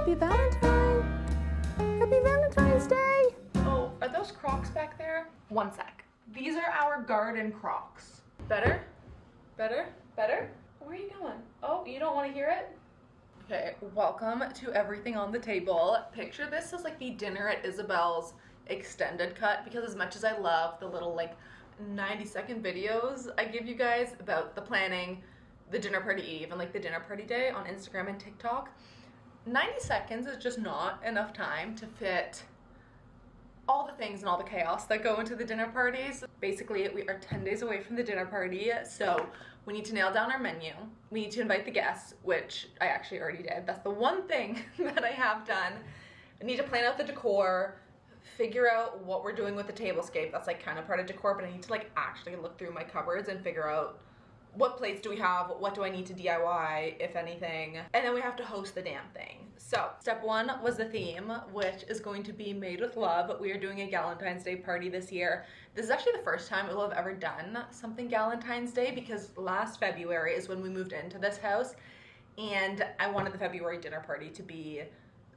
Happy Valentine! Happy Valentine's Day! Oh, are those Crocs back there? One sec. These are our garden Crocs. Better? Better? Better? Where are you going? Oh, you don't want to hear it? Okay, welcome to everything on the table. Picture this as like the dinner at Isabel's extended cut, because as much as I love the little like 90-second videos I give you guys about the planning, the dinner party eve, and like the dinner party day on Instagram and TikTok, 90 seconds is just not enough time to fit all the things and all the chaos that go into the dinner parties. Basically, we are 10 days away from the dinner party, so we need to nail down our menu. We need to invite the guests, which I actually already did. That's the one thing that I have done. I need to plan out the decor, figure out what we're doing with the tablescape. That's like kind of part of decor, but I need to like actually look through my cupboards and figure out what plates do we have, what do I need to DIY, if anything, and then we have to host the damn thing. So step one was the theme, which is going to be made with love. We are doing a Valentine's Day party this year. This is actually the first time we'll have ever done something Valentine's Day, because last February is when we moved into this house, and I wanted the February dinner party to be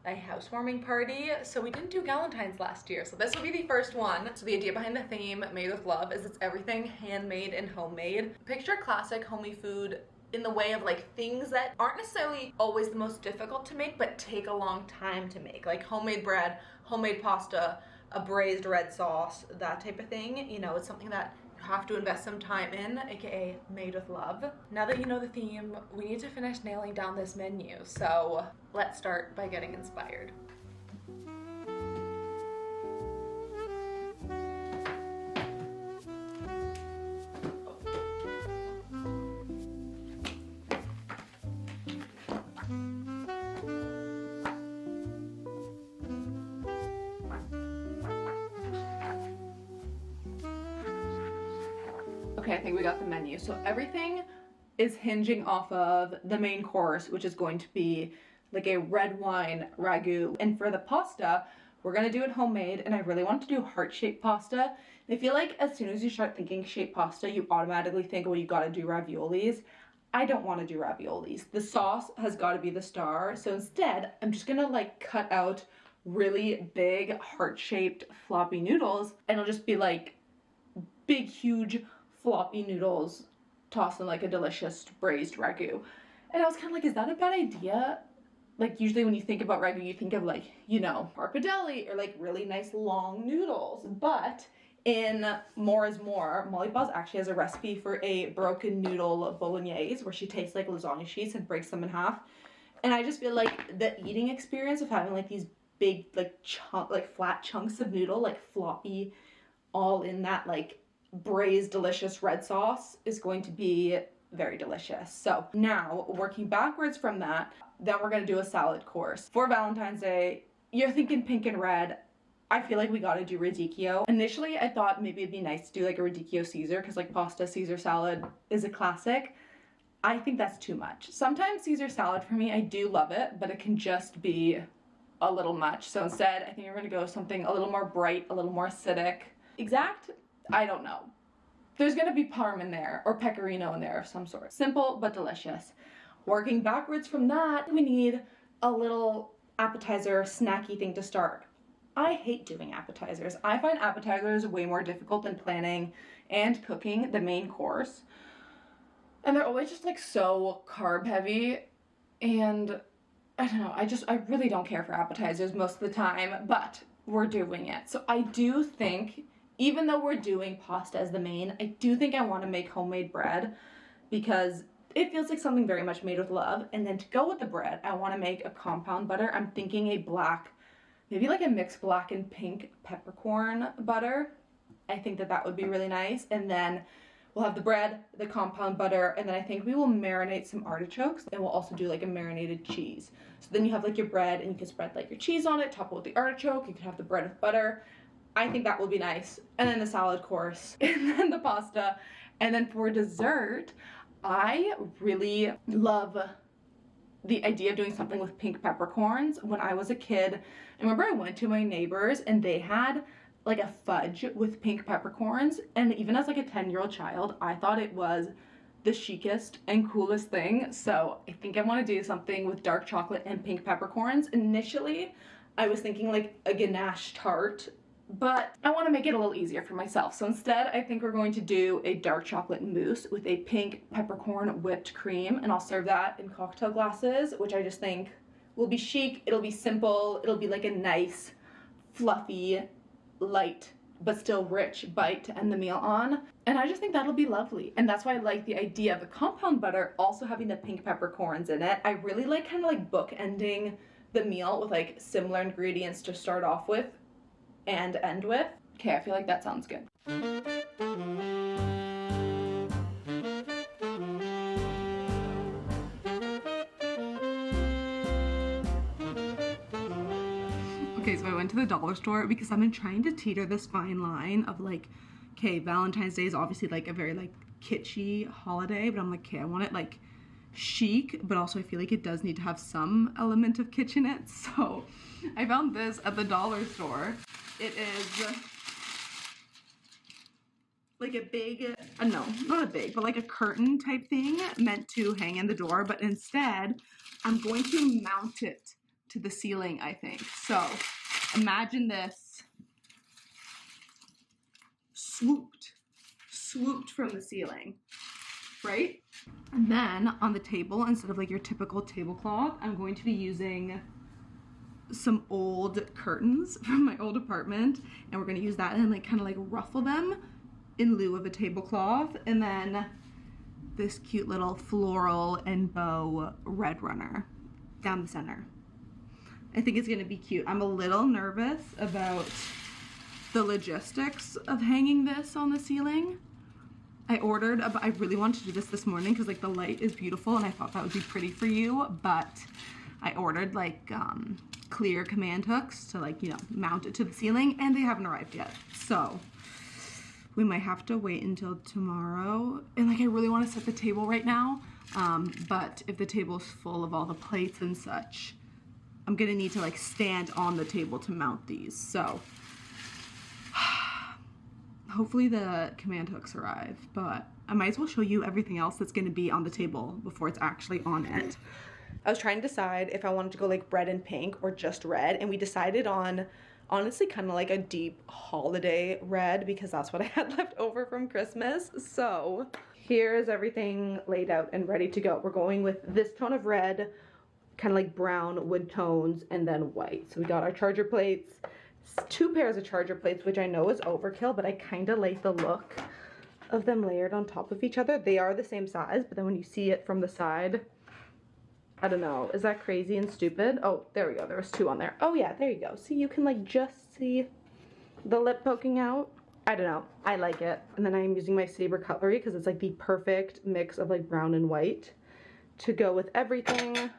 a housewarming party, so we didn't do Valentine's last year, so this will be the first one. So the idea behind the theme, Made with Love, is it's everything handmade and homemade. Picture classic homey food in the way of like things that aren't necessarily always the most difficult to make, but take a long time to make, like homemade bread, homemade pasta, a braised red sauce, that type of thing. You know, it's something that you have to invest some time in, aka made with love. Now that you know the theme, we need to finish nailing down this menu, so let's start by getting inspired. Okay, I think we got the menu. So everything is hinging off of the main course, which is going to be like a red wine ragu. And for the pasta, we're gonna do it homemade, and I really want to do heart-shaped pasta. And I feel like as soon as you start thinking shaped pasta, you automatically think, well, you gotta do raviolis. I don't wanna do raviolis. The sauce has gotta be the star. So instead, I'm just gonna like cut out really big heart-shaped floppy noodles, and it'll just be like big, huge floppy noodles tossed in like a delicious braised ragu. And I was kind of like, is that a bad idea? Like usually when you think about ragu, you think of like, you know, parpadelli or like really nice long noodles. But in More is More, Molly Buzz actually has a recipe for a broken noodle bolognese where she takes like lasagna sheets and breaks them in half. And I just feel like the eating experience of having like these big like flat chunks of noodle, like floppy, all in that like braised delicious red sauce is going to be very delicious. So now working backwards from that, then we're going to do a salad course. For Valentine's Day, you're thinking pink and red. I feel like we got to do radicchio. Initially, I thought maybe it'd be nice to do like a radicchio Caesar, because like pasta Caesar salad is a classic. I think that's too much. Sometimes Caesar salad for me, I do love it, but it can just be a little much. So instead, I think we're going to go something a little more bright, a little more acidic. Exact? I don't know. There's gonna be parm in there, or pecorino in there of some sort. Simple but delicious. Working backwards from that, we need a little appetizer snacky thing to start. I hate doing appetizers. I find appetizers way more difficult than planning and cooking the main course. And they're always just like so carb heavy, and I don't know, I really don't care for appetizers most of the time, but we're doing it. So I do think, even though we're doing pasta as the main, I do think I want to make homemade bread, because it feels like something very much made with love. And then to go with the bread, I want to make a compound butter. I'm thinking a black, maybe like a mixed black and pink peppercorn butter. I think that that would be really nice. And then we'll have the bread, the compound butter, and then I think we will marinate some artichokes, and we'll also do like a marinated cheese. So then you have like your bread, and you can spread like your cheese on it, top it with the artichoke. You can have the bread with butter. I think that will be nice. And then the salad course, and then the pasta. And then for dessert, I really love the idea of doing something with pink peppercorns. When I was a kid, I remember I went to my neighbors and they had like a fudge with pink peppercorns. And even as like a 10-year-old child, I thought it was the chicest and coolest thing. So I think I want to do something with dark chocolate and pink peppercorns. Initially, I was thinking like a ganache tart, but I want to make it a little easier for myself. So instead, I think we're going to do a dark chocolate mousse with a pink peppercorn whipped cream, and I'll serve that in cocktail glasses, which I just think will be chic. It'll be simple. It'll be like a nice, fluffy, light, but still rich bite to end the meal on. And I just think that'll be lovely. And that's why I like the idea of the compound butter also having the pink peppercorns in it. I really like kind of like bookending the meal with like similar ingredients to start off with and end with. Okay, I feel like that sounds good. Okay, so I went to the dollar store because I've been trying to teeter this fine line of like, okay, Valentine's Day is obviously like a very like kitschy holiday, but I'm like, okay, I want it like chic, but also I feel like it does need to have some element of kitsch in it. So I found this at the dollar store. It is like a big, no, not a big, but like a curtain type thing meant to hang in the door, but instead I'm going to mount it to the ceiling, I think. So imagine this swooped from the ceiling, right? And then on the table, instead of like your typical tablecloth, I'm going to be using some old curtains from my old apartment, and we're going to use that and like kind of like ruffle them in lieu of a tablecloth. And then this cute little floral and bow red runner down the center. I think it's gonna be cute. I'm a little nervous about the logistics of hanging this on the ceiling. I really wanted to do this morning because like the light is beautiful and I thought that would be pretty for you, but I ordered like clear command hooks to like, you know, mount it to the ceiling, and they haven't arrived yet. So we might have to wait until tomorrow. And like I really want to set the table right now, but if the table's full of all the plates and such, I'm gonna need to like stand on the table to mount these. So hopefully the command hooks arrive, but I might as well show you everything else that's gonna be on the table before it's actually on it. I was trying to decide if I wanted to go like red and pink or just red, and we decided on honestly kind of like a deep holiday red because that's what I had left over from Christmas. So here's everything laid out and ready to go. We're going with this tone of red, kind of like brown wood tones, and then white. So we got our charger plates, 2 pairs of charger plates, which I know is overkill, but I kind of like the look of them layered on top of each other. They are the same size, but then when you see it from the side, I don't know, is that crazy and stupid? Oh, there we go, there was 2 on there. Oh yeah, there you go. See, you can like just see the lip poking out. I don't know, I like it. And then I'm using my saber cutlery because it's like the perfect mix of like brown and white to go with everything.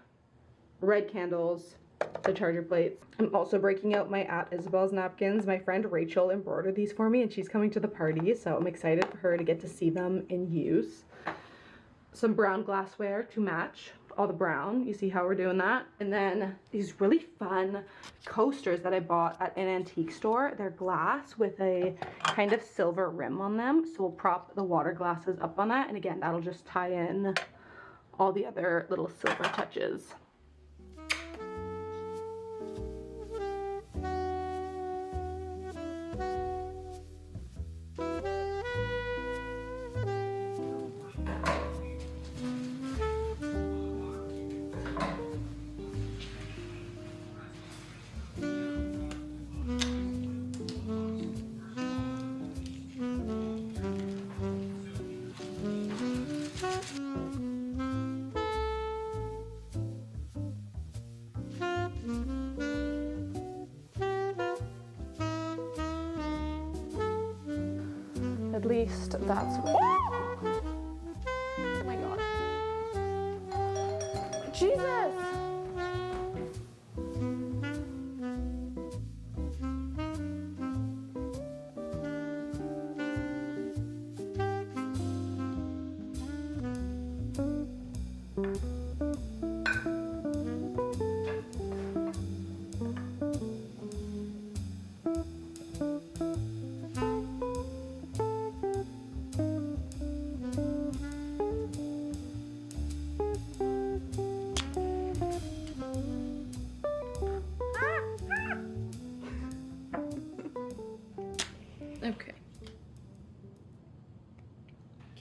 Red candles, the charger plates. I'm also breaking out my At Isabel's napkins. My friend Rachel embroidered these for me and she's coming to the party, so I'm excited for her to get to see them in use. Some brown glassware to match all the brown. You see how we're doing that? And then these really fun coasters that I bought at an antique store. They're glass with a kind of silver rim on them, so we'll prop the water glasses up on that, and again, that'll just tie in all the other little silver touches. At least that's what. Oh my god. Jesus!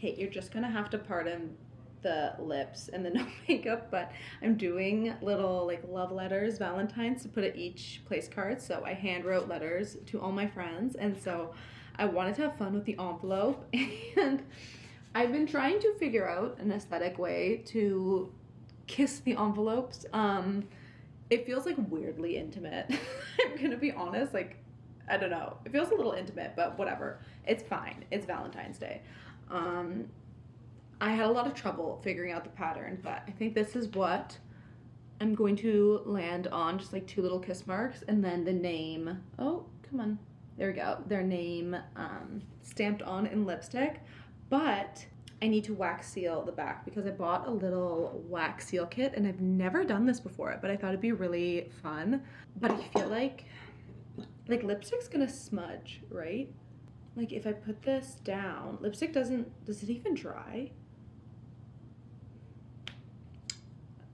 Kate, you're just gonna have to pardon the lips and the no makeup, but I'm doing little like love letters, Valentines, to put at each place card. So I hand wrote letters to all my friends, and so I wanted to have fun with the envelope, and I've been trying to figure out an aesthetic way to kiss the envelopes. It feels like weirdly intimate. I'm gonna be honest, like, I don't know. It feels a little intimate, but whatever. It's fine. It's Valentine's Day. I had a lot of trouble figuring out the pattern, but I think this is what I'm going to land on. Just like 2 little kiss marks, and then the name. Oh, come on. There we go. Their name stamped on in lipstick. But I need to wax seal the back because I bought a little wax seal kit, and I've never done this before, but I thought it'd be really fun. But I feel like lipstick's gonna smudge, right? Like if I put this down, lipstick does it even dry?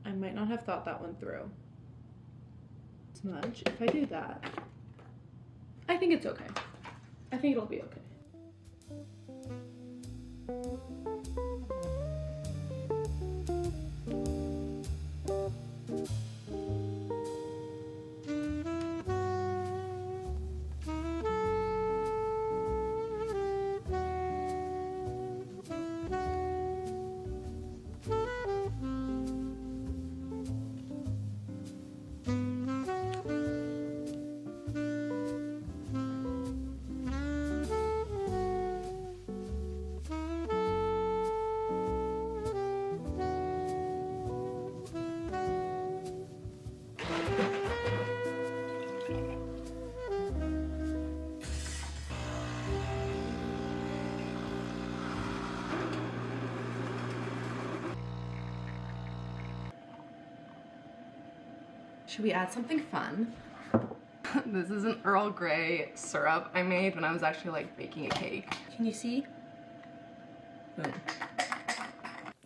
I might not have thought that one through. Smudge, if I do that, I think it's okay. I think it'll be okay. Should we add something fun? This is an Earl Grey syrup I made when I was actually like baking a cake. Can you see? Boom.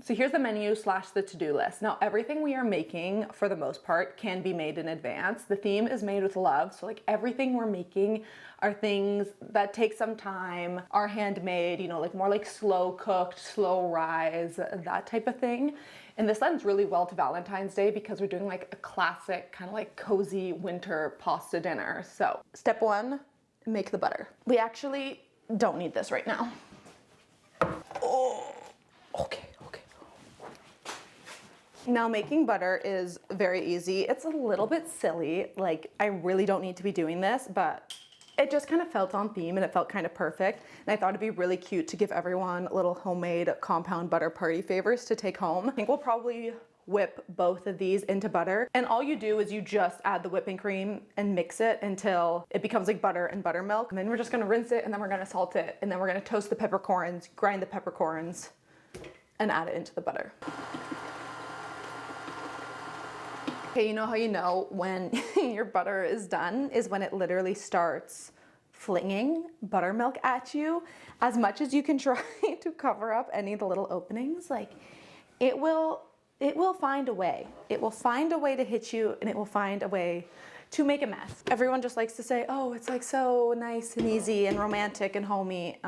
So here's the menu / the to-do list. Now everything we are making for the most part can be made in advance. The theme is made with love. So like everything we're making are things that take some time, are handmade, you know, like more like slow cooked, slow rise, that type of thing. And this lends really well to Valentine's Day because we're doing like a classic kind of like cozy winter pasta dinner. So step 1, make the butter. We actually don't need this right now. Oh, okay. Now making butter is very easy. It's a little bit silly. Like I really don't need to be doing this, but it just kind of felt on theme and it felt kind of perfect. And I thought it'd be really cute to give everyone little homemade compound butter party favors to take home. I think we'll probably whip both of these into butter. And all you do is you just add the whipping cream and mix it until it becomes like butter and buttermilk. And then we're just gonna rinse it, and then we're gonna salt it, and then we're gonna toast the peppercorns, grind the peppercorns, and add it into the butter. Okay, you know how you know when your butter is done is when it literally starts flinging buttermilk at you. As much as you can try to cover up any of the little openings, like it will find a way. It will find a way to hit you, and it will find a way to make a mess. Everyone just likes to say, oh, it's like so nice and easy and romantic and homey.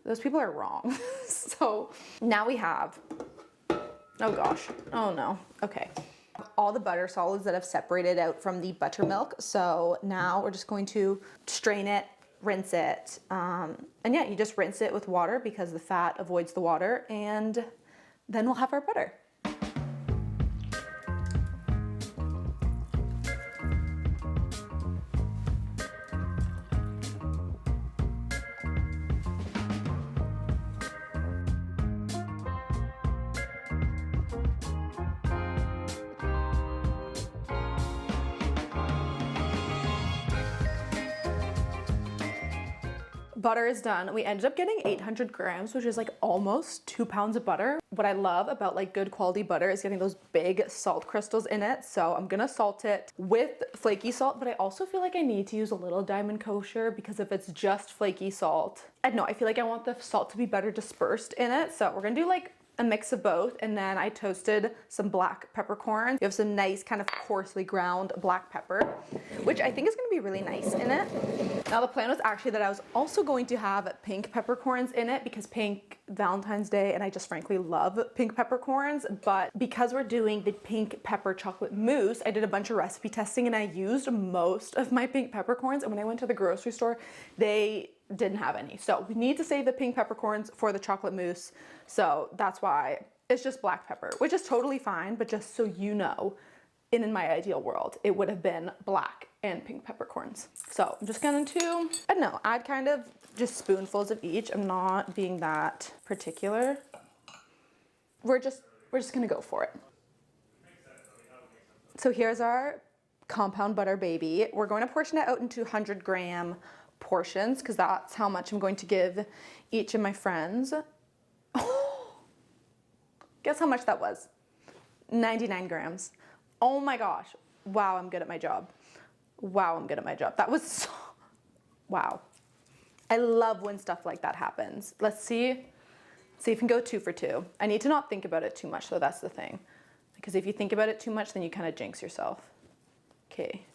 Those people are wrong. So now we have, oh gosh, oh no, okay. All the butter solids that have separated out from the buttermilk. So now we're just going to strain it, rinse it. And yeah, you just rinse it with water because the fat avoids the water, and then we'll have our butter. Butter is done. We ended up getting 800 grams, which is like almost 2 pounds of butter. What I love about like good quality butter is getting those big salt crystals in it. So I'm gonna salt it with flaky salt, but I also feel like I need to use a little diamond kosher because if it's just flaky salt, I don't know, I feel like I want the salt to be better dispersed in it. So we're gonna do like a mix of both, and then I toasted some black peppercorns. You have some nice kind of coarsely ground black pepper, which I think is gonna be really nice in it. Now the plan was actually that I was also going to have pink peppercorns in it because pink Valentine's Day, and I just frankly love pink peppercorns, but because we're doing the pink pepper chocolate mousse, I did a bunch of recipe testing and I used most of my pink peppercorns, and when I went to the grocery store, they didn't have any. So we need to save the pink peppercorns for the chocolate mousse. So that's why it's just black pepper, which is totally fine, but just so you know, in my ideal world, it would have been black and pink peppercorns. So I'm just going to, I don't know, add kind of just spoonfuls of each. I'm not being that particular. We're just gonna go for it. So here's our compound butter baby. We're going to portion it out into 100-gram portions because that's how much I'm going to give each of my friends. Guess how much that was? 99 grams. Oh my gosh. Wow, I'm good at my job. Wow, I'm good at my job. That was so, wow. I love when stuff like that happens. Let's see if we can go 2 for 2. I need to not think about it too much though, that's the thing. Because if you think about it too much, then you kind of jinx yourself. Okay.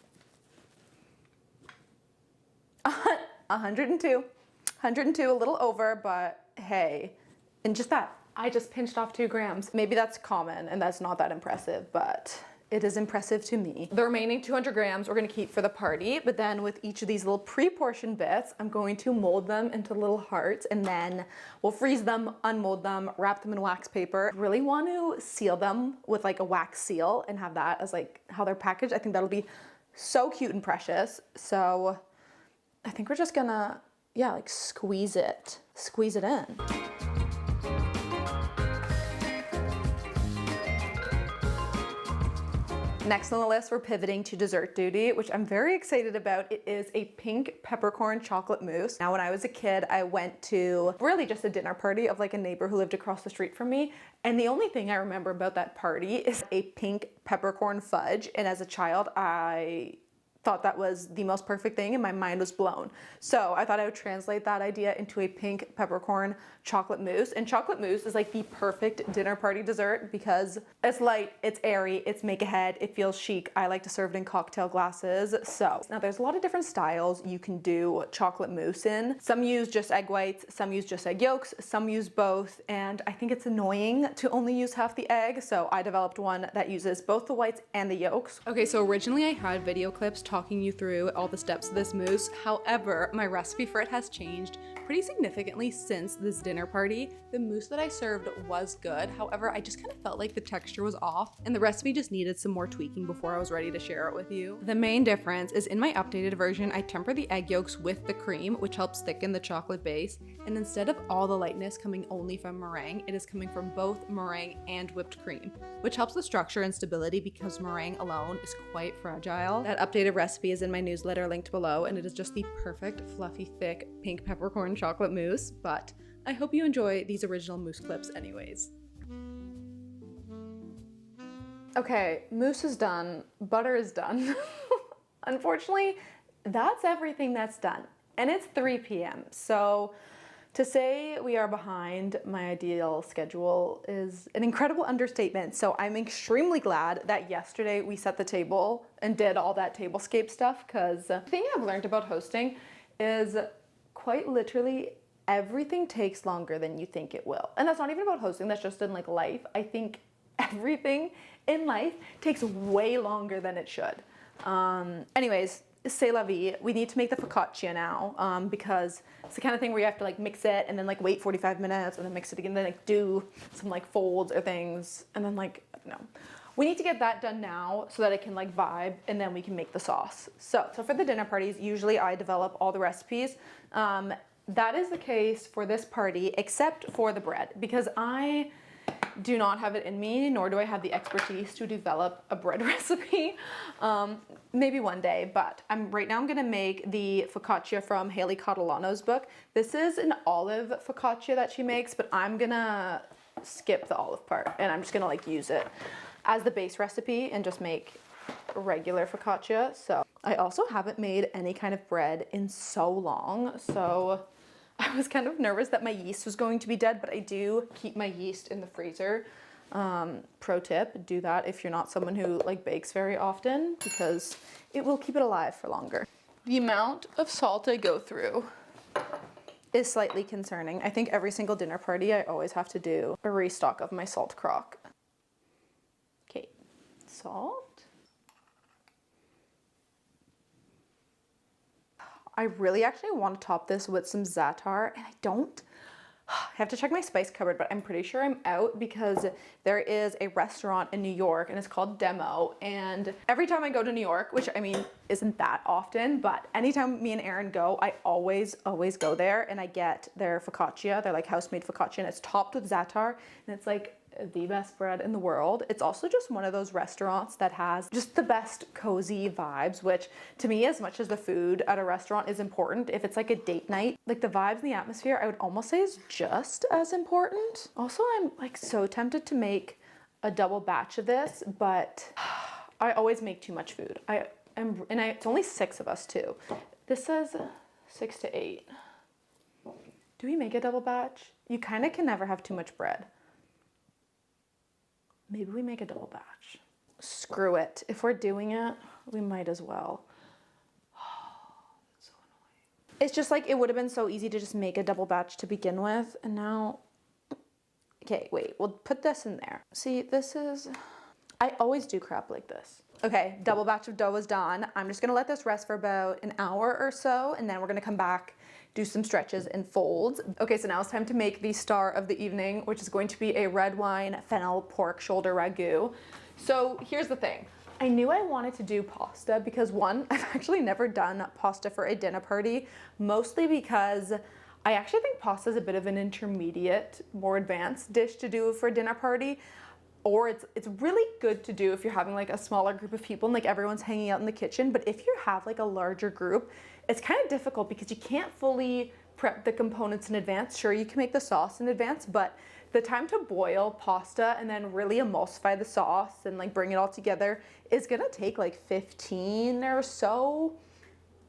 102, a little over, but hey, and just that, I just pinched off 2 grams. Maybe that's common and that's not that impressive, but it is impressive to me. The remaining 200 grams we're gonna keep for the party, but then with each of these little pre-portioned bits, I'm going to mold them into little hearts, and then we'll freeze them, unmold them, wrap them in wax paper. I really want to seal them with like a wax seal and have that as like how they're packaged. I think that'll be so cute and precious. So I think we're just gonna, yeah, like squeeze it in. Next on the list, we're pivoting to dessert duty, which I'm very excited about. It is a pink peppercorn chocolate mousse. Now, when I was a kid, I went to really just a dinner party of like a neighbor who lived across the street from me. And the only thing I remember about that party is a pink peppercorn fudge. And as a child, I thought that was the most perfect thing and my mind was blown. So I thought I would translate that idea into a pink peppercorn chocolate mousse. And chocolate mousse is like the perfect dinner party dessert because it's light, it's airy, it's make ahead, it feels chic. I like to serve it in cocktail glasses. So now there's a lot of different styles you can do chocolate mousse in. Some use just egg whites, some use just egg yolks, some use both. And I think it's annoying to only use half the egg. So I developed one that uses both the whites and the yolks. Okay, so originally I had video clips talking you through all the steps of this mousse. However, my recipe for it has changed pretty significantly since this dinner party. The mousse that I served was good. However, I just kind of felt like the texture was off and the recipe just needed some more tweaking before I was ready to share it with you. The main difference is in my updated version, I temper the egg yolks with the cream, which helps thicken the chocolate base. And instead of all the lightness coming only from meringue, it is coming from both meringue and whipped cream, which helps the structure and stability because meringue alone is quite fragile. That updated recipe is in my newsletter linked below, and it is just the perfect, fluffy, thick pink peppercorn chocolate mousse, but I hope you enjoy these original mousse clips anyways. Okay, mousse is done, butter is done. Unfortunately, that's everything that's done, and it's 3 p.m. So to say we are behind my ideal schedule is an incredible understatement. So I'm extremely glad that yesterday we set the table and did all that tablescape stuff, because the thing I've learned about hosting is quite literally everything takes longer than you think it will. And that's not even about hosting, that's just in like life. I think everything in life takes way longer than it should. Anyways, c'est la vie. We need to make the focaccia now because it's the kind of thing where you have to like mix it and then like wait 45 minutes and then mix it again, then like do some like folds or things, and then like, I don't know. We need to get that done now so that it can like vibe, and then we can make the sauce. So for the dinner parties, usually I develop all the recipes. That is the case for this party, except for the bread, because I do not have it in me, nor do I have the expertise to develop a bread recipe. Maybe one day, but right now I'm gonna make the focaccia from Haley Catalano's book. This is an olive focaccia that she makes, but I'm gonna skip the olive part and I'm just gonna like use it as the base recipe and just make regular focaccia. So I also haven't made any kind of bread in so long, so I was kind of nervous that my yeast was going to be dead, but I do keep my yeast in the freezer. Pro tip, do that if you're not someone who like bakes very often, because it will keep it alive for longer. The amount of salt I go through is slightly concerning. I think every single dinner party I always have to do a restock of my salt crock. Okay, salt. I really actually want to top this with some za'atar, and I don't. I have to check my spice cupboard, but I'm pretty sure I'm out because there is a restaurant in New York and it's called Demo. And every time I go to New York, which I mean isn't that often, but anytime me and Aaron go, I always go there and I get their focaccia. They're like house-made focaccia and it's topped with za'atar and it's like the best bread in the world. It's also just one of those restaurants that has just the best cozy vibes, which to me, as much as the food at a restaurant is important, if it's like a date night, like the vibes and the atmosphere, I would almost say is just as important. Also, I'm like so tempted to make a double batch of this, but I always make too much food. It's only 6 of us too. This says 6 to 8. Do we make a double batch? You kind of can never have too much bread. Maybe we make a double batch. Screw it. If we're doing it, we might as well. That's so annoying. It's just like, it would have been so easy to just make a double batch to begin with. And now, okay, wait, we'll put this in there. See, I always do crap like this. Okay, double batch of dough is done. I'm just gonna let this rest for about an hour or so, and then we're gonna come back, do some stretches and folds. Okay, so now it's time to make the star of the evening, which is going to be a red wine fennel pork shoulder ragu. So here's the thing. I knew I wanted to do pasta because one, I've actually never done pasta for a dinner party, mostly because I actually think pasta is a bit of an intermediate, more advanced dish to do for a dinner party. Or it's really good to do if you're having like a smaller group of people and like everyone's hanging out in the kitchen. But if you have like a larger group, it's kind of difficult because you can't fully prep the components in advance. Sure, you can make the sauce in advance, but the time to boil pasta and then really emulsify the sauce and like bring it all together is gonna take like 15 or so,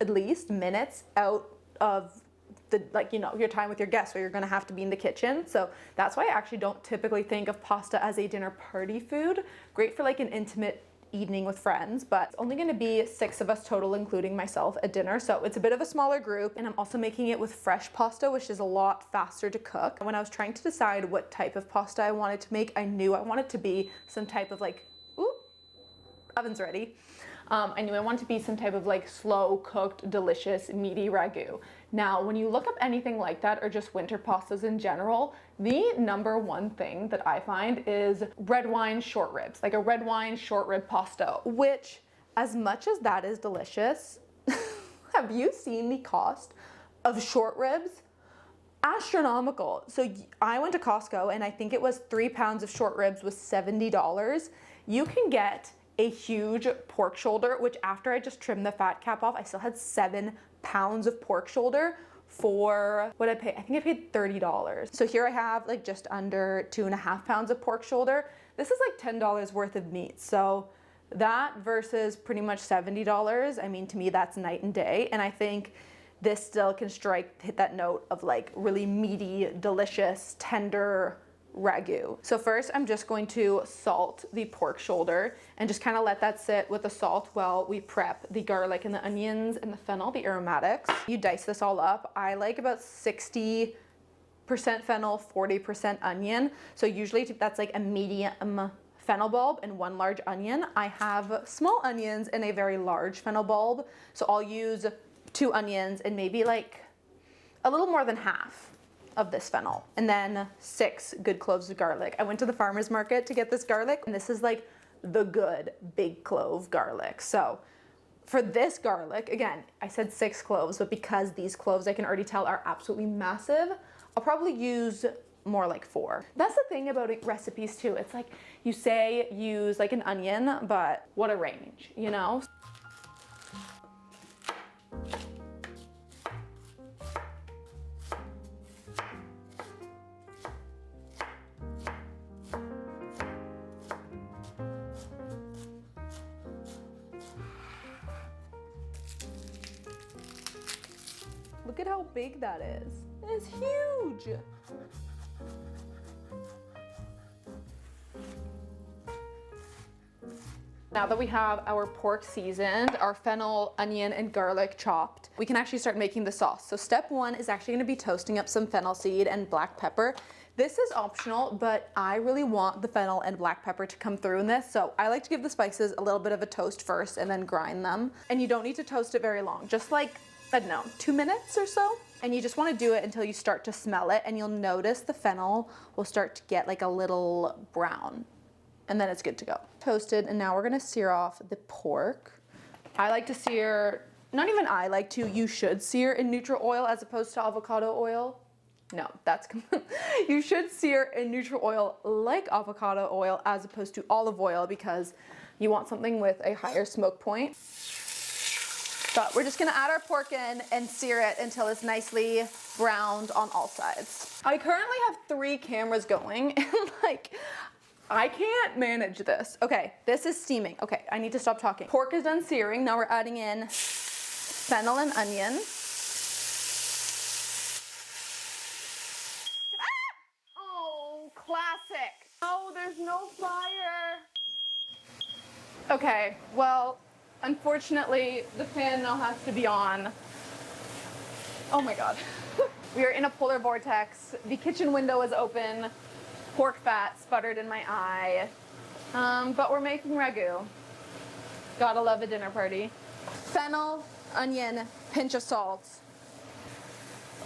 at least, minutes out of the, like, you know, your time with your guests where you're gonna have to be in the kitchen. So that's why I actually don't typically think of pasta as a dinner party food. Great for like an intimate evening with friends, but it's only gonna be 6 of us total, including myself, at dinner. So it's a bit of a smaller group, and I'm also making it with fresh pasta, which is a lot faster to cook. When I was trying to decide what type of pasta I wanted to make, I knew I wanted to be some type of like, ooh, oven's ready. I knew I wanted to be some type of like slow cooked, delicious, meaty ragu. Now, when you look up anything like that, or just winter pastas in general, the number one thing that I find is red wine short ribs, like a red wine short rib pasta, which, as much as that is delicious, have you seen the cost of short ribs? Astronomical. So I went to Costco and I think it was 3 pounds of short ribs was $70. You can get a huge pork shoulder, which after I just trimmed the fat cap off, I still had 7 pounds of pork shoulder for what I paid. I think I paid $30. So here I have like just under 2.5 pounds of pork shoulder. This is like $10 worth of meat. So that versus pretty much $70, I mean, to me, that's night and day. And I think this still can hit that note of like really meaty, delicious, tender ragu. So first I'm just going to salt the pork shoulder and just kind of let that sit with the salt while we prep the garlic and the onions and the fennel, the aromatics. You dice this all up. I like about 60% fennel, 40% onion. So usually that's like a medium fennel bulb and 1 large onion. I have small onions and a very large fennel bulb. So I'll use 2 onions and maybe like a little more than half of this fennel, and then 6 good cloves of garlic. I went to the farmer's market to get this garlic, and this is like the good big clove garlic. So for this garlic, again, I said 6 cloves, but because these cloves I can already tell are absolutely massive, I'll probably use more like 4. That's the thing about recipes too. It's like you say use like an onion, but what a range, you know? Look at how big that is. It's huge. Now that we have our pork seasoned, our fennel, onion, and garlic chopped, we can actually start making the sauce. So step one is actually gonna be toasting up some fennel seed and black pepper. This is optional, but I really want the fennel and black pepper to come through in this. So I like to give the spices a little bit of a toast first and then grind them. And you don't need to toast it very long, just like, I don't know, 2 minutes or so. And you just wanna do it until you start to smell it, and you'll notice the fennel will start to get like a little brown. And then it's good to go. Toasted, and now we're gonna sear off the pork. I like to sear, not even I like to, you should sear in neutral oil as opposed to avocado oil. No, that's, you should sear in neutral oil like avocado oil as opposed to olive oil, because you want something with a higher smoke point. But we're just gonna add our pork in and sear it until it's nicely browned on all sides. I currently have 3 cameras going, and like, I can't manage this. Okay, this is steaming. Okay, I need to stop talking. Pork is done searing. Now we're adding in fennel and onion. Ah! Oh, classic. Oh, there's no fire. Okay, well, unfortunately, the fan now has to be on. Oh my God. We are in a polar vortex. The kitchen window is open. Pork fat sputtered in my eye, but we're making ragu. Gotta love a dinner party. Fennel, onion, pinch of salt.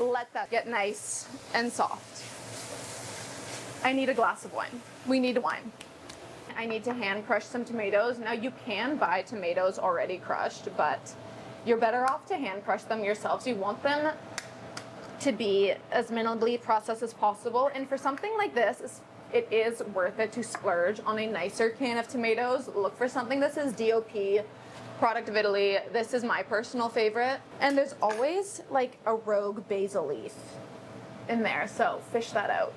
Let that get nice and soft. I need a glass of wine. We need wine. I need to hand crush some tomatoes. Now you can buy tomatoes already crushed, but you're better off to hand crush them yourself. So you want them to be as minimally processed as possible. And for something like this, it is worth it to splurge on a nicer can of tomatoes. Look for something that says DOP, product of Italy. This is my personal favorite. And there's always like a rogue basil leaf in there, so fish that out.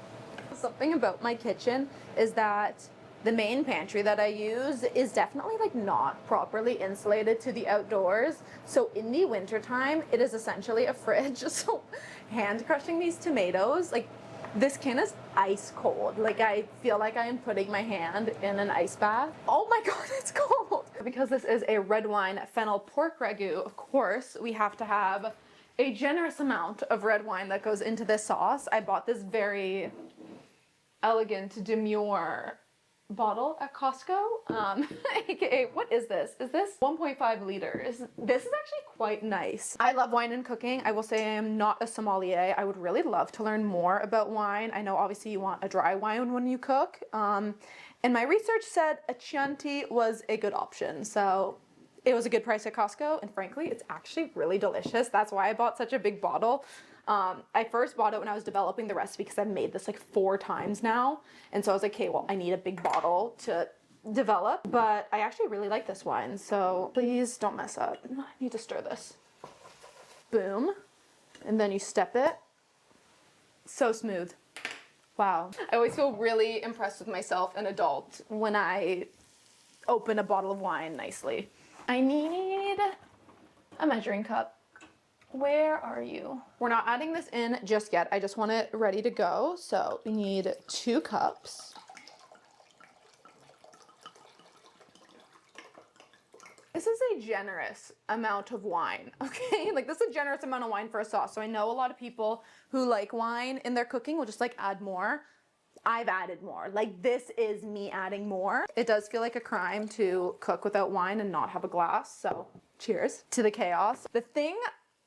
Something about my kitchen is that the main pantry that I use is definitely like not properly insulated to the outdoors. So in the wintertime, it is essentially a fridge. So hand crushing these tomatoes, like this can is ice cold. Like I feel like I am putting my hand in an ice bath. Oh my God, it's cold. Because this is a red wine fennel pork ragu, of course, we have to have a generous amount of red wine that goes into this sauce. I bought this very elegant, demure bottle at Costco, aka, what is this? Is this 1.5 liters? This is actually quite nice. I love wine and cooking. I will say I am not a sommelier. I would really love to learn more about wine. I know obviously you want a dry wine when you cook, and my research said a Chianti was a good option, so it was a good price at Costco, and frankly, it's actually really delicious. That's why I bought such a big bottle. I first bought it when I was developing the recipe because I've made this like 4 times now. And so I was like, okay, well, I need a big bottle to develop, but I actually really like this wine. So please don't mess up. I need to stir this. Boom. And then you step it. So smooth. Wow. I always feel really impressed with myself, an adult, when I open a bottle of wine nicely. I need a measuring cup. Where are you? We're not adding this in just yet. I just want it ready to go. So we need 2 cups. This is a generous amount of wine, okay? Like this is a generous amount of wine for a sauce. So I know a lot of people who like wine in their cooking will just like add more. I've added more. Like this is me adding more. It does feel like a crime to cook without wine and not have a glass. So cheers to the chaos. The thing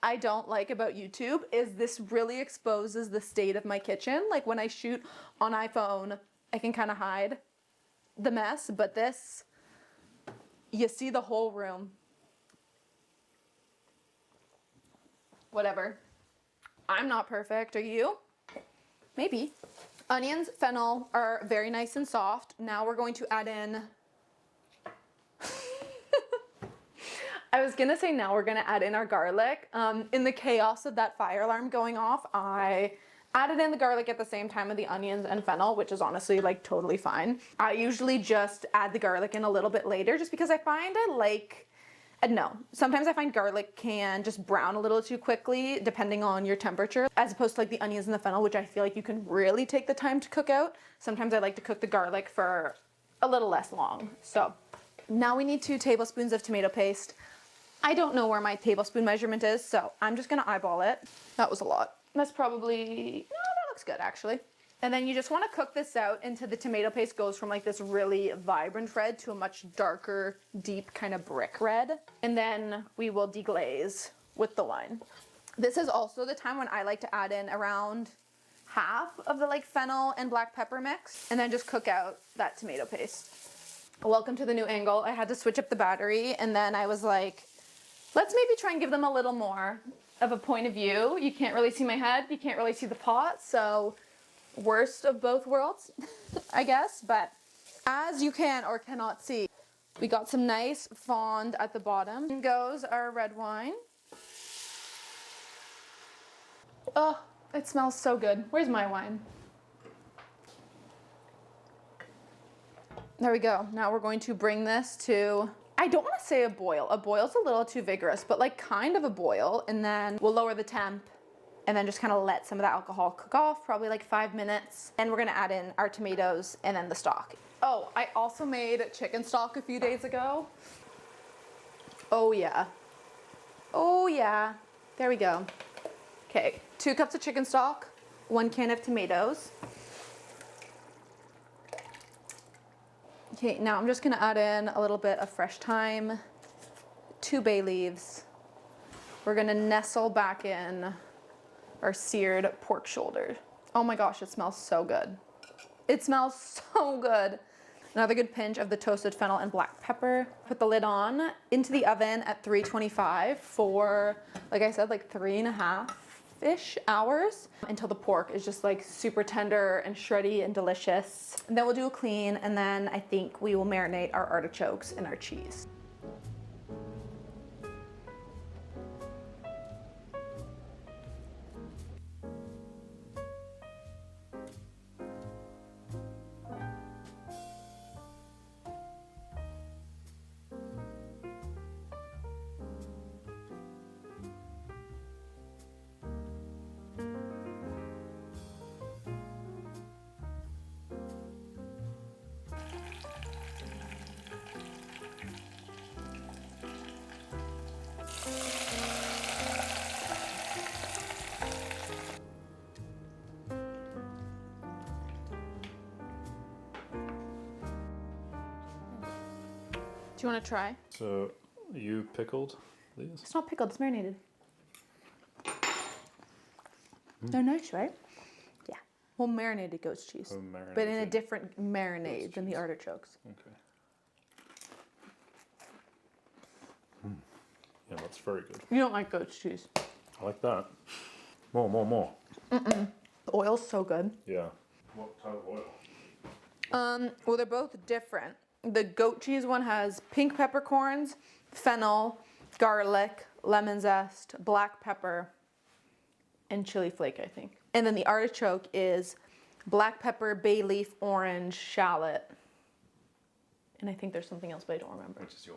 I don't like about YouTube is this really exposes the state of my kitchen. Like when I shoot on iPhone, I can kind of hide the mess, but this, you see the whole room. Whatever. I'm not perfect, are you? Maybe. Onions, fennel are very nice and soft. Now we're going to add in I was gonna say now we're gonna add in our garlic. In the chaos of that fire alarm going off, I added in the garlic at the same time with the onions and fennel, which is honestly like totally fine. I usually just add the garlic in a little bit later just because I find I like No, sometimes I find garlic can just brown a little too quickly depending on your temperature, as opposed to like the onions and the fennel, which I feel like you can really take the time to cook out. Sometimes I like to cook the garlic for a little less long. So now we need 2 tablespoons of tomato paste. I don't know where my tablespoon measurement is, so I'm just gonna eyeball it. That was a lot. That's probably, no, that looks good actually. And then you just want to cook this out until the tomato paste goes from like this really vibrant red to a much darker, deep kind of brick red. And then we will deglaze with the wine. This is also the time when I like to add in around half of the like fennel and black pepper mix and then just cook out that tomato paste. Welcome to the new angle. I had to switch up the battery and then I was like, let's maybe try and give them a little more of a point of view. You can't really see my head, you can't really see the pot, so worst of both worlds, I guess, but as you can or cannot see, we got some nice fond at the bottom. In goes our red wine. Oh, it smells so good. Where's my wine? There we go. Now we're going to bring this to, I don't want to say a boil. A boil's a little too vigorous, but like kind of a boil, and then we'll lower the temp and then just kind of let some of the alcohol cook off, probably like 5 minutes. And we're gonna add in our tomatoes and then the stock. Oh, I also made chicken stock a few days ago. Oh yeah. Oh yeah. There we go. Okay, 2 cups of chicken stock, 1 can of tomatoes. Okay, now I'm just gonna add in a little bit of fresh thyme, 2 bay leaves. We're gonna nestle back in our seared pork shoulder. Oh my gosh, it smells so good. It smells so good. Another good pinch of the toasted fennel and black pepper. Put the lid on into the oven at 325 for, like I said, like 3.5-ish hours until the pork is just like super tender and shreddy and delicious. And then we'll do a clean, and then I think we will marinate our artichokes and our cheese. Do you want to try? So, you pickled these? It's not pickled, it's marinated. They're nice, right? Yeah. Well, marinated goat cheese. Oh, But in a marinated different marinade than the artichokes. Okay. Yeah, that's very good. You don't like goat cheese. I like that. More. The oil's so good. Yeah. What type of oil? Well, they're both different. The goat cheese one has pink peppercorns, fennel, garlic, lemon zest, black pepper, and chili flake, I think. And then the artichoke is black pepper, bay leaf, orange, shallot. And I think there's something else, but I don't remember. Which is your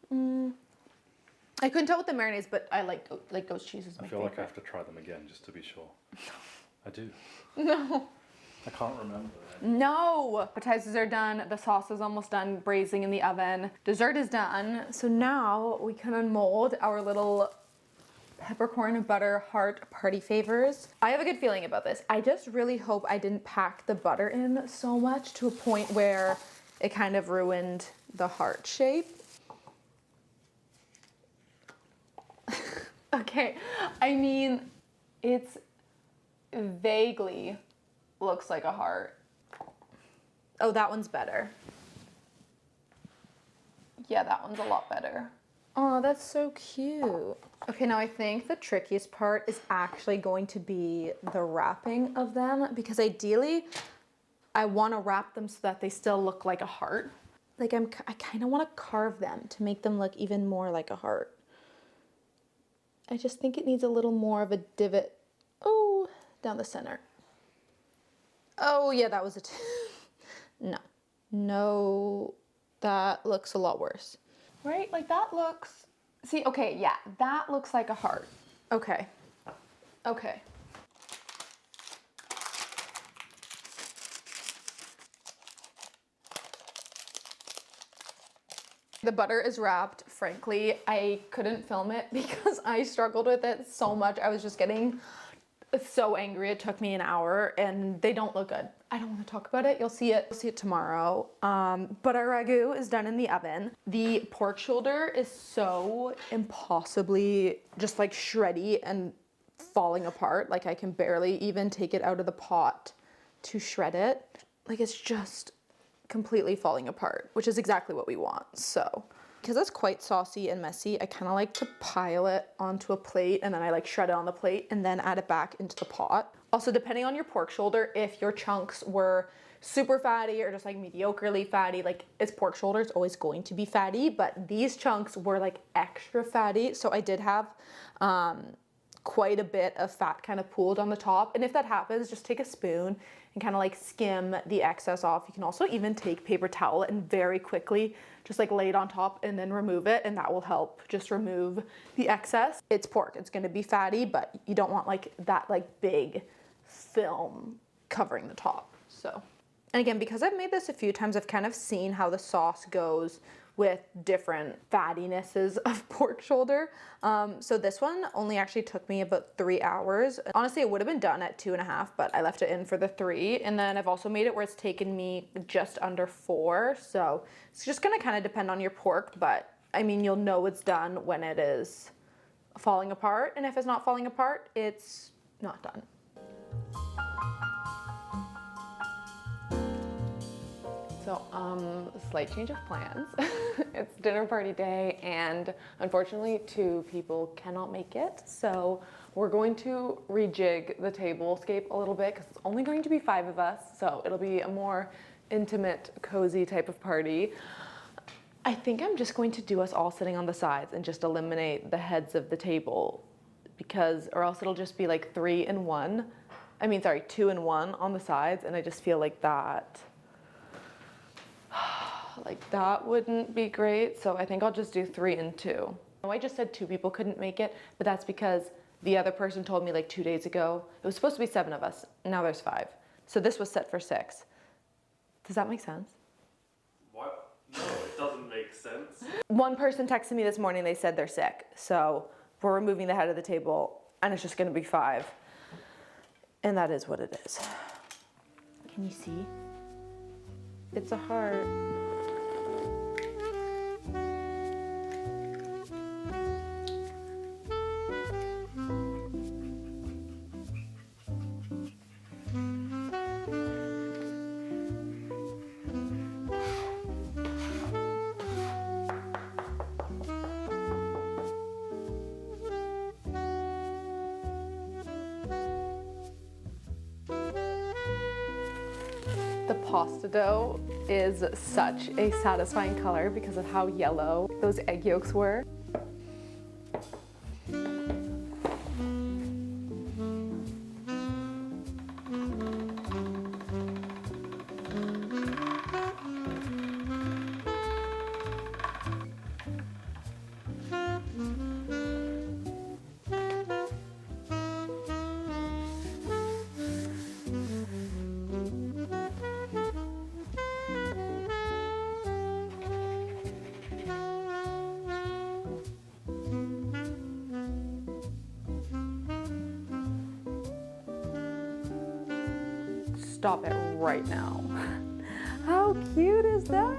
favorite? I couldn't tell with the marinades, but I like goat cheese is my I feel favorite. like I have to try them again just to be sure. I do. No. I can't remember. No! Appetizers are done. The sauce is almost done braising in the oven. Dessert is done. So now we can unmold our little peppercorn butter heart party favors. I have a good feeling about this. I just really hope I didn't pack the butter in so much to a point where it kind of ruined the heart shape. Okay, I mean, it's vaguely looks like a heart. Oh, that one's better. Yeah, that one's a lot better. Oh, that's so cute. Okay, now I think the trickiest part is actually going to be the wrapping of them, because ideally I want to wrap them so that they still look like a heart. Like I kind of want to carve them to make them look even more like a heart. I just think it needs a little more of a divot. Oh, down the center. Oh yeah, that was no, that looks a lot worse. Right? Like that looks, see, okay, yeah, that looks like a heart. Okay. Okay. The butter is wrapped. Frankly, I couldn't film it because I struggled with it so much. I was just getting so angry. It took me an hour and they don't look good. I don't want to talk about it. You'll see it tomorrow. But our ragu is done in the oven. The pork shoulder is so impossibly just like shreddy and falling apart. Like I can barely even take it out of the pot to shred it. Like it's just completely falling apart, which is exactly what we want. So because it's quite saucy and messy, I kind of like to pile it onto a plate and then I like shred it on the plate and then add it back into the pot. Also, depending on your pork shoulder, if your chunks were super fatty or just like mediocrely fatty, like it's pork shoulder, it's always going to be fatty, but these chunks were like extra fatty. So I did have quite a bit of fat kind of pooled on the top. And if that happens, just take a spoon and kind of like skim the excess off. You can also even take paper towel and very quickly just like lay it on top and then remove it, and that will help just remove the excess. It's pork, it's gonna be fatty, but you don't want like that like big film covering the top. So, and again, because I've made this a few times, I've kind of seen how the sauce goes with different fattinesses of pork shoulder. So this one only actually took me about 3 hours. Honestly, it would have been done at 2.5, but I left it in for the 3. And then I've also made it where it's taken me just under 4. So it's just gonna kind of depend on your pork, but I mean, you'll know it's done when it is falling apart. And if it's not falling apart, it's not done. So, slight change of plans. It's dinner party day, and unfortunately 2 people cannot make it. So we're going to rejig the tablescape a little bit because it's only going to be 5 of us. So it'll be a more intimate, cozy type of party. I think I'm just going to do us all sitting on the sides and just eliminate the heads of the table, because, or else it'll just be like 3 and 1. I mean, sorry, 2 and 1 on the sides. And I just feel like that wouldn't be great. So I think I'll just do 3 and 2. I just said 2 people couldn't make it, but that's because the other person told me like 2 days ago, it was supposed to be 7 of us. Now there's 5. So this was set for 6. Does that make sense? What? No, it doesn't make sense. One person texted me this morning, they said they're sick. So we're removing the head of the table and it's just gonna be 5. And that is what it is. Can you see? It's a heart. The pasta dough is such a satisfying color because of how yellow those egg yolks were. Stop it right now. How cute is that?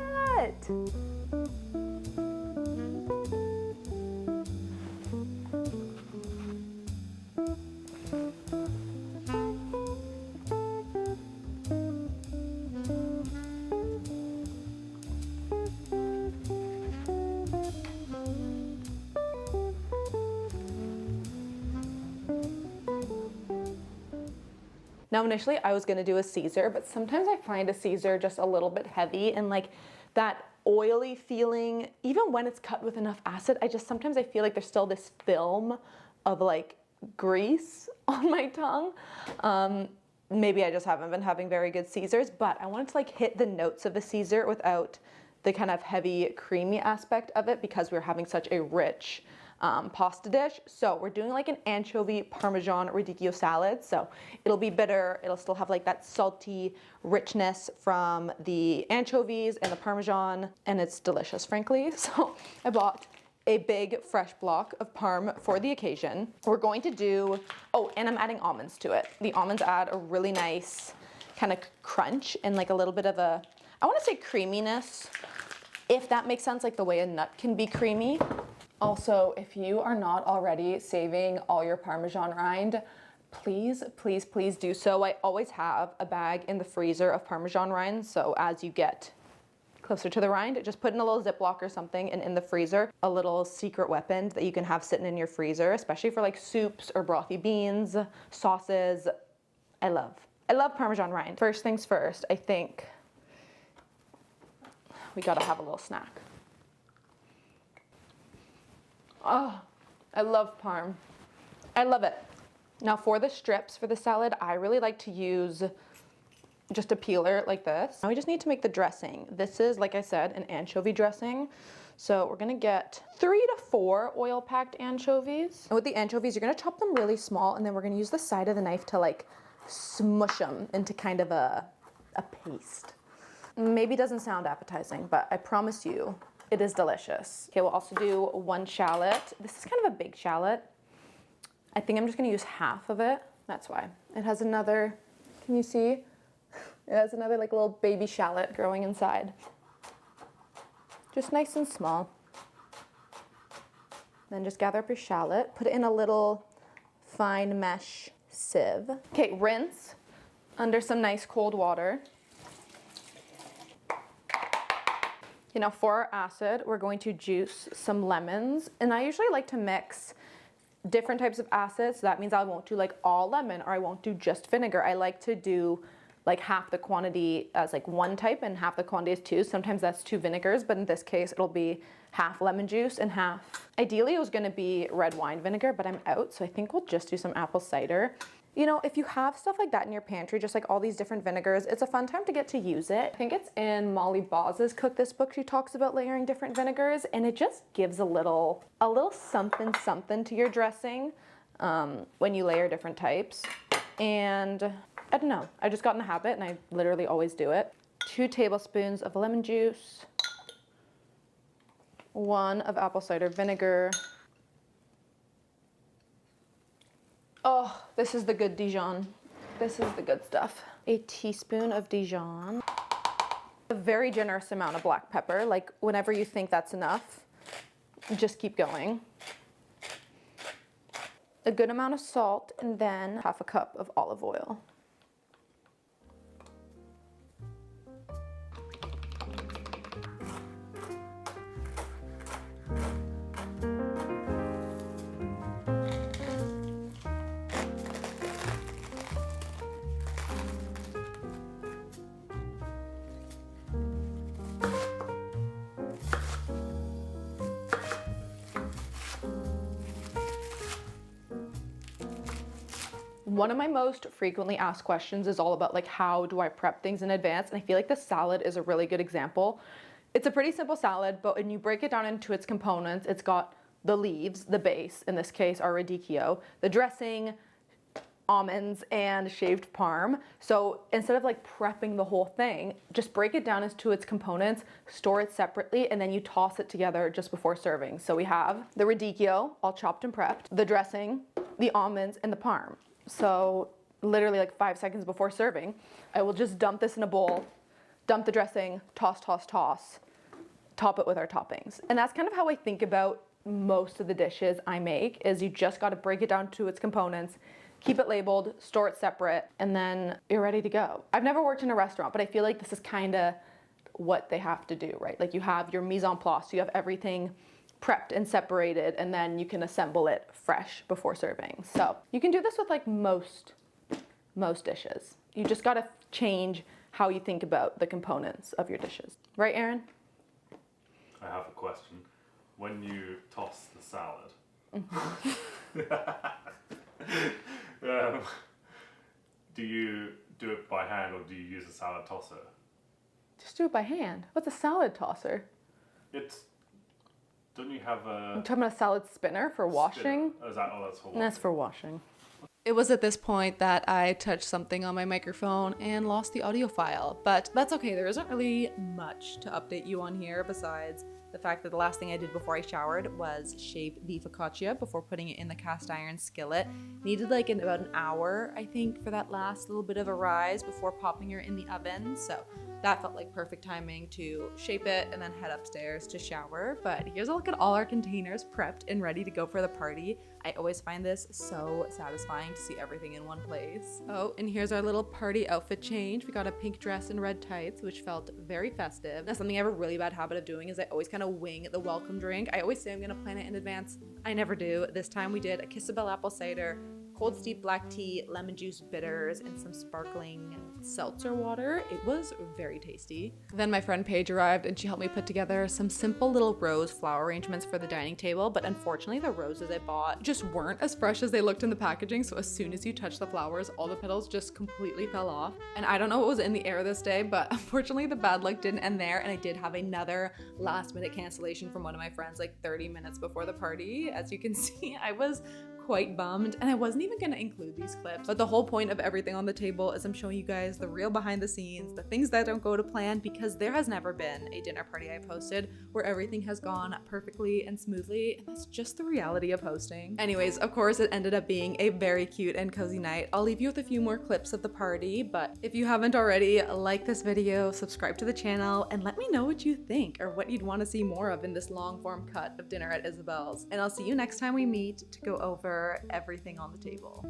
Now initially I was gonna do a Caesar, but sometimes I find a Caesar just a little bit heavy and like that oily feeling, even when it's cut with enough acid, sometimes I feel like there's still this film of like grease on my tongue. Maybe I just haven't been having very good Caesars, but I wanted to like hit the notes of a Caesar without the kind of heavy, creamy aspect of it because we're having such a rich pasta dish. So we're doing like an anchovy Parmesan radicchio salad. So it'll be bitter. It'll still have like that salty richness from the anchovies and the Parmesan, and it's delicious, frankly. So I bought a big fresh block of parm for the occasion. We're going to do, oh, and I'm adding almonds to it. The almonds add a really nice kind of crunch and like a little bit of a, I want to say creaminess, if that makes sense, like the way a nut can be creamy. Also, if you are not already saving all your Parmesan rind, please, please, please do so. I always have a bag in the freezer of Parmesan rind, so as you get closer to the rind, just put in a little Ziploc or something and in the freezer, a little secret weapon that you can have sitting in your freezer, especially for like soups or brothy beans, sauces. I love Parmesan rind. First things first, I think we gotta have a little snack. Oh, I love parm. I love it. Now for the strips for the salad, I really like to use just a peeler like this. Now we just need to make the dressing. This is, like I said, an anchovy dressing. So we're gonna get 3 to 4 oil-packed anchovies. And with the anchovies, you're gonna chop them really small, and then we're gonna use the side of the knife to like smush them into kind of a paste. Maybe doesn't sound appetizing, but I promise you, it is delicious. Okay, we'll also do 1 shallot. This is kind of a big shallot. I think I'm just gonna use half of it. That's why. It has another, can you see? It has another like little baby shallot growing inside. Just nice and small. Then just gather up your shallot, put it in a little fine mesh sieve. Okay, rinse under some nice cold water. You know, for our acid, we're going to juice some lemons. And I usually like to mix different types of acids. So that means I won't do like all lemon, or I won't do just vinegar. I like to do like half the quantity as like 1 type and half the quantity as 2. Sometimes that's 2 vinegars, but in this case, it'll be half lemon juice and half. Ideally, it was gonna be red wine vinegar, but I'm out. So I think we'll just do some apple cider. You know, if you have stuff like that in your pantry, just like all these different vinegars, it's a fun time to get to use it. I think it's in Molly Boz's Cook This book. She talks about layering different vinegars, and it just gives a little something to your dressing when you layer different types. And I don't know, I just got in the habit, and I literally always do it. 2 tablespoons of lemon juice, 1 of apple cider vinegar. Oh, this is the good Dijon. This is the good stuff. A teaspoon of Dijon. A very generous amount of black pepper. Like whenever you think that's enough, just keep going. A good amount of salt, and then half a cup of olive oil. One of my most frequently asked questions is all about like, how do I prep things in advance? And I feel like the salad is a really good example. It's a pretty simple salad, but when you break it down into its components, it's got the leaves, the base, in this case, our radicchio, the dressing, almonds, and shaved parm. So instead of like prepping the whole thing, just break it down into its components, store it separately, and then you toss it together just before serving. So we have the radicchio, all chopped and prepped, the dressing, the almonds, and the parm. So literally like 5 seconds before serving, I will just dump this in a bowl, dump the dressing, toss, toss, toss, top it with our toppings. And that's kind of how I think about most of the dishes I make, is you just got to break it down to its components, keep it labeled, store it separate, and then you're ready to go. I've never worked in a restaurant, but I feel like this is kind of what they have to do, right? Like you have your mise en place, you have everything prepped and separated, and then you can assemble it fresh before serving. So you can do this with like most dishes. You just gotta change how you think about the components of your dishes. Right, Aaron? I have a question. When you toss the salad, do you do it by hand or do you use a salad tosser? Just do it by hand. What's a salad tosser? Don't you have a... I'm talking about a salad spinner for washing. Oh, that's for washing. That's for washing. It was at this point that I touched something on my microphone and lost the audio file, but that's okay. There isn't really much to update you on here besides the fact that the last thing I did before I showered was shape the focaccia before putting it in the cast iron skillet. Needed like about an hour, I think, for that last little bit of a rise before popping her in the oven. So that felt like perfect timing to shape it and then head upstairs to shower. But here's a look at all our containers prepped and ready to go for the party. I always find this so satisfying to see everything in one place. Oh, and here's our little party outfit change. We got a pink dress and red tights, which felt very festive. Now, something I have a really bad habit of doing is I always kind of wing the welcome drink. I always say I'm gonna plan it in advance. I never do. This time we did a Kissabelle apple cider, cold steep black tea, lemon juice bitters, and some sparkling seltzer water. It was very tasty. Then my friend Paige arrived and she helped me put together some simple little rose flower arrangements for the dining table, but unfortunately the roses I bought just weren't as fresh as they looked in the packaging, so as soon as you touch the flowers, all the petals just completely fell off. And I don't know what was in the air this day, but unfortunately the bad luck didn't end there, and I did have another last minute cancellation from one of my friends like 30 minutes before the party. As you can see, I was quite bummed, and I wasn't even gonna include these clips, but the whole point of everything on the table is I'm showing you guys the real behind the scenes, the things that don't go to plan, because there has never been a dinner party I've hosted where everything has gone perfectly and smoothly, and that's just the reality of hosting. Anyways, of course it ended up being a very cute and cozy night. I'll leave you with a few more clips of the party, but if you haven't already, like this video, subscribe to the channel, and let me know what you think or what you'd want to see more of in this long form cut of Dinner at Isabel's. And I'll see you next time we meet to go over everything on the table.